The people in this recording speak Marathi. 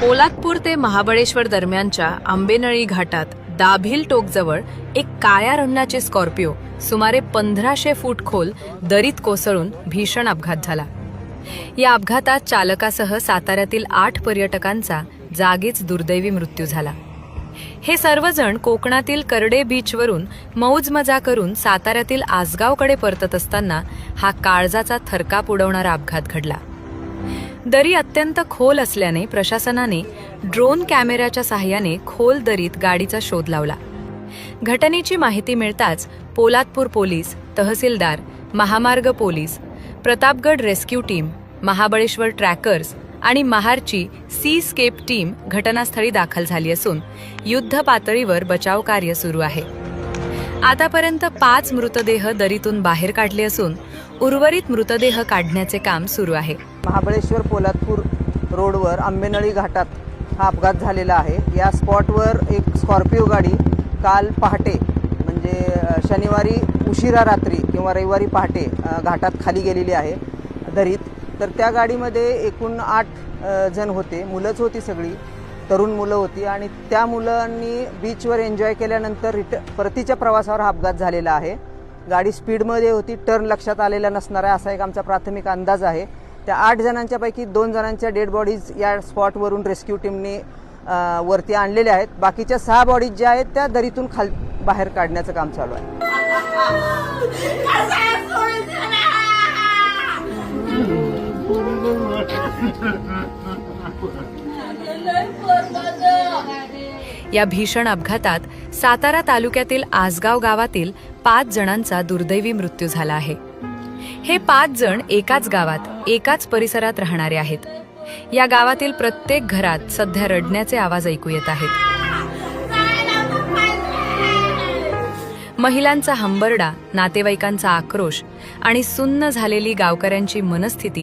पोलादपूर ते महाबळेश्वर दरम्यानच्या आंबेनळी घाटात दाभिल टोकजवळ एक काळ्या रंगाची स्कॉर्पिओ सुमारे 1500 फूट खोल दरीत कोसळून भीषण अपघात झाला। या अपघातात चालकासह साताऱ्यातील 8 पर्यटकांचा जागीच दुर्दैवी मृत्यू झाला। हे सर्वजण कोकणातील करडे बीचवरून मौज मजा करून साताऱ्यातील आसगावकडे परतत असताना हा काळजाचा थरकाप उडवणारा अपघात घडला। दरी अत्यंत खोल असल्याने प्रशासनाने ड्रोन कॅमेऱ्याच्या सहाय्याने खोल दरीत गाडीचा शोध लावला। घटनेची माहिती मिळताच पोलादपूर पोलीस, तहसीलदार, महामार्ग police, Pratapgad rescue team, Mahabaleshwar trackers आणि महारची सी स्केप टीम घटनास्थळी दाखल झाली असून युद्ध पातळीवर बचाव कार्य सुरू आहे। आतापर्यंत 5 मृतदेह दरीतून बाहेर काढले असून उर्वरित मृतदेह काढण्याचे काम सुरू आहे। महाबळेश्वर पोलादपूर रोडवर आंबेनळी घाटात हा अपघात झालेला आहे। या स्पॉटवर एक स्कॉर्पिओ गाडी काल पहाटे म्हणजे शनिवारी उशिरा रात्री किंवा रविवारी पहाटे घाटात खाली गेलेली आहे दरीत। तर त्या गाडीमध्ये एकूण 8 जण होते, मुलंच होती, सगळी तरुण मुलं होती आणि त्या मुलांनी बीचवर एन्जॉय केल्यानंतर परतीच्या प्रवासावर हा अपघात झालेला आहे। गाडी स्पीडमध्ये होती, टर्न लक्षात आलेला नसणार आहे असा एक आमचा प्राथमिक अंदाज आहे। त्या 8 जणांच्यापैकी 2 जणांच्या डेड बॉडीज या स्पॉटवरून रेस्क्यू टीमने वरती आणलेल्या आहेत। बाकीच्या 6 बॉडीज ज्या आहेत त्या दरीतून बाहेर काढण्याचं काम चालू आहे। या भीषण अपघातात सातारा तालुक्यातील आसगाव गावातील 5 जणांचा दुर्दैवी मृत्यू झाला आहे। हे 5 जण एकाच गावात एकाच परिसरात राहणारे आहेत। या गावातील प्रत्येक घरात सध्या रडण्याचे आवाज ऐकू येत आहेत। महिलांचा हंबरडा, नातेवाईकांचा आक्रोश आणि सुन्न झालेली गावकऱ्यांची मनस्थिती